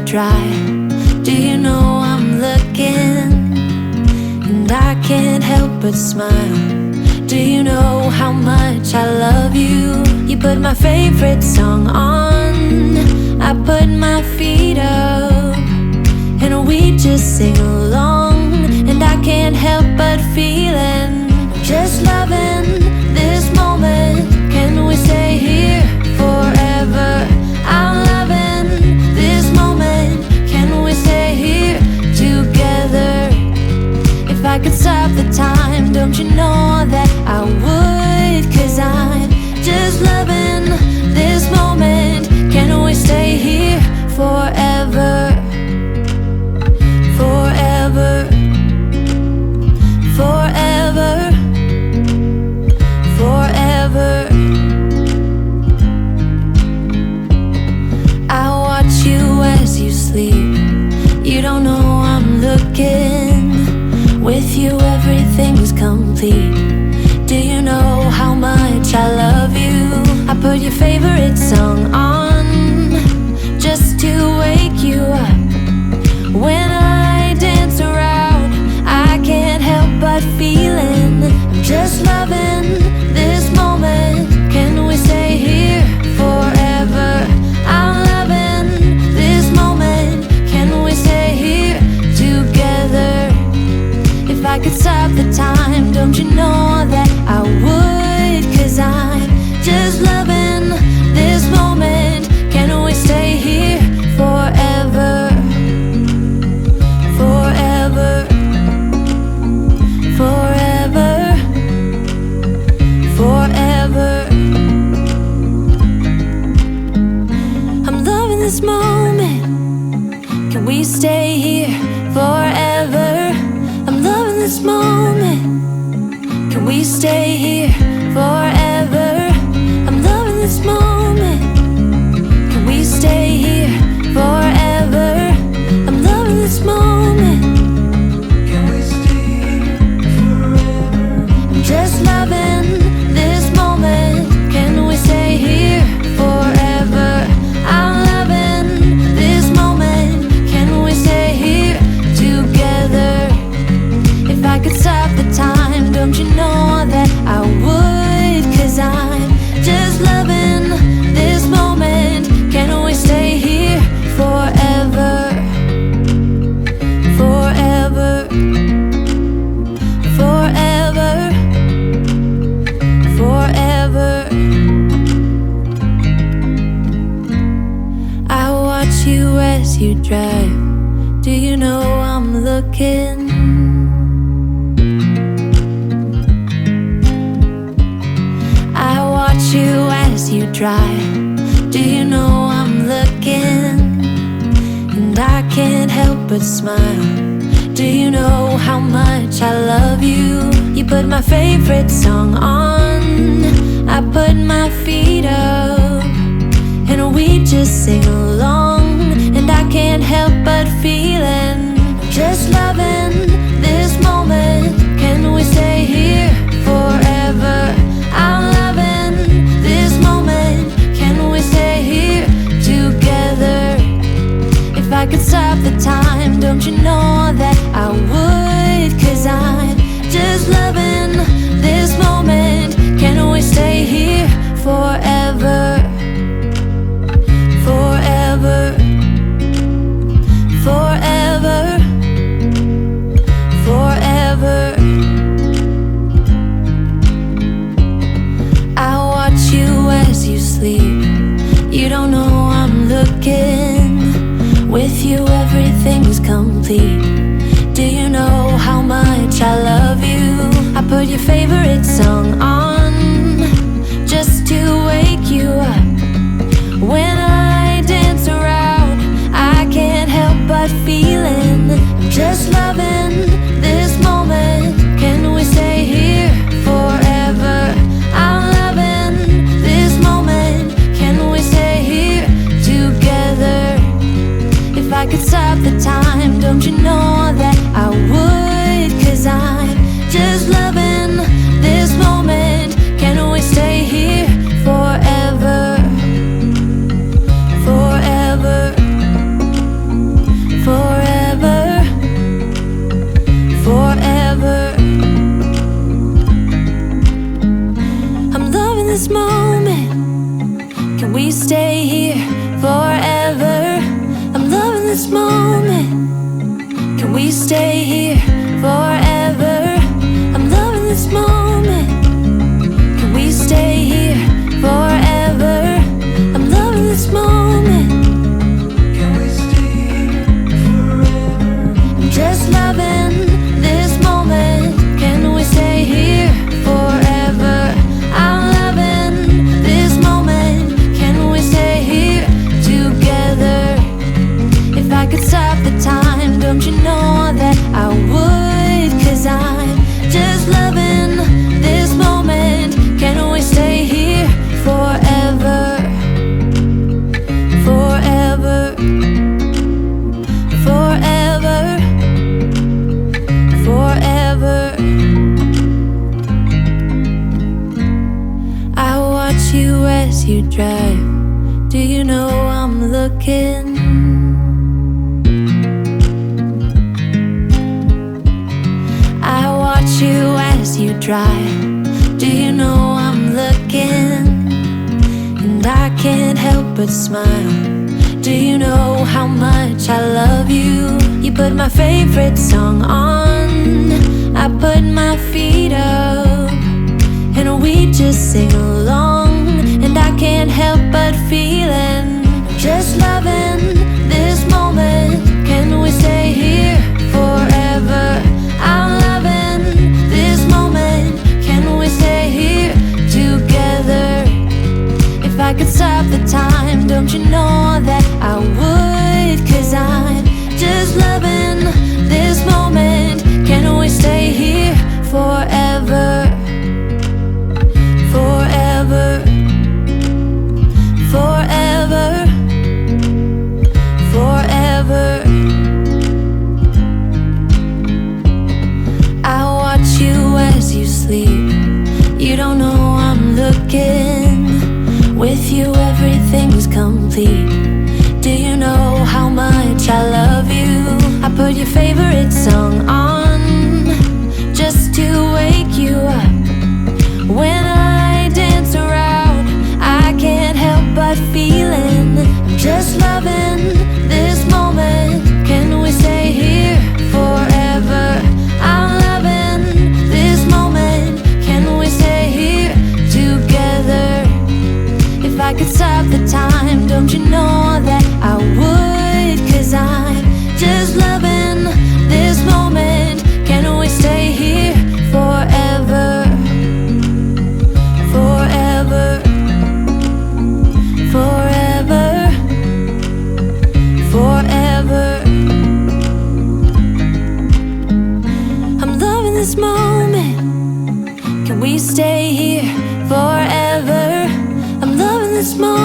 dry. Do you know I'm looking? And I can't help but smile. Do you know how much I love you? You put my favorite song on, I put my feet up, and we just sing along. And I can't help but feeling, just loving this moment. Can we stay here forever? I'm loving this moment. Can we stay here together? If I could stop the time, don't you know that I would? 'Cause I'm just loving this moment. Can we stay here forever? Forever, forever, forever. I watch you as you sleep. You don't know I'm looking. With you everything's complete. Do you know how much I love you? I put your favorite song on, just to wake you up. When I dance around, I can't help but feeling, just loving this moment. Can we stay here forever? I'm loving this moment. Can we stay here together? If I could stop the time, don't you know that I would? 'Cause I'm just loving this moment. Can we stay here forever? Forever, forever, forever. I'm loving this moment. Can we stay here forever? I'm loving this moment. Can we stay here forever? I'm loving this moment. Can we stay here forever? I'm loving this moment. Can we stay here forever? I'm just loving this moment. Can we stay here forever? I'm loving this moment. Can we stay here together? If I could stop the time, don't you know that I would? 'Cause I'm just loving this moment. Can we stay here forever? Forever, forever, forever. I watch you as you drive. Do you know I'm looking? I watch you as you drive. Do you know I'm looking? And I can't help but smile. Do you know how much I love you? You put my favorite song on, I put my feet up, and we just sing along. And I can't help but feeling, just loving this moment. Can we stay here forever? I'm loving this moment. Can we stay here together? If I could stop the time, don't you know that I would? 'Cause I'm just loving this moment. Can we stay here forever? I'm loving this moment. Can we stay here together? If I could stop the time, don't you know that I would? 'Cause I'm just loving this moment. Can we stay here forever? Forever, forever, forever. I watch you as you drive. Do you know I'm looking? I watch you as you drive. Do you know I'm looking? And I can't help but feeling, just loving this moment. Can we stay here forever? I'm loving this moment. Can we stay here together? If I could stop the time, don't you know that I would? 'Cause I'm just loving this moment. Can we stay here forever? Forever, forever, forever. I watch you as you sleep. You don't know I'm looking. With you everything's complete. Do you know how much I love you? I put your favorite song on, just to wake you up. When I dance around, I can't help but feeling, just loving this moment. Can we stay here forever? I'm loving this moment. Can we stay here together? If I could stop the time, don't you know that I would? 'Cause I'm just loving this moment. this moment. Can we stay here forever? I'm loving this moment. Can we stay here forever? I'm loving this moment. Can we stay here forever? I'm loving this moment. Can we stay here forever? I'm just loving this moment. Can we stay here forever? I'm loving this moment. Can we stay here together? If I could stop the time, don't you know that I would? 'Cause I'm just loving this moment. Can we stay here forever? Forever. Forever. Forever. I watch you as you drive. Do you know I'm looking? I watch you as you drive. Do you know I'm looking? And I can't help but smile. Do you know how much I love you? You put my favorite song on. I put my feet up, and we just sing along. And I can't help but feeling just loving this moment. Can we stay here forever? I'm loving this moment. Can we stay here together? If I could stop the time, don't you know that I would? 'Cause I'm just loving this moment. Can we stay here forever? Forever. Forever. Forever. I watch you as you sleep. You don't know I'm looking. With you everything's complete. Do you know how much I love you? I put your favorite song on just to wake you up. When I dance around, I can't help but feeling I'm just loving this moment. Can we stay here forever? I'm loving this moment. Can we stay here together? If I could stop the time, don't you know that I would? 'Cause I'm just loving this moment. Can we stay here forever? Forever. Forever. Forever. I'm loving this moment. Can we stay here forever? I'm loving this moment.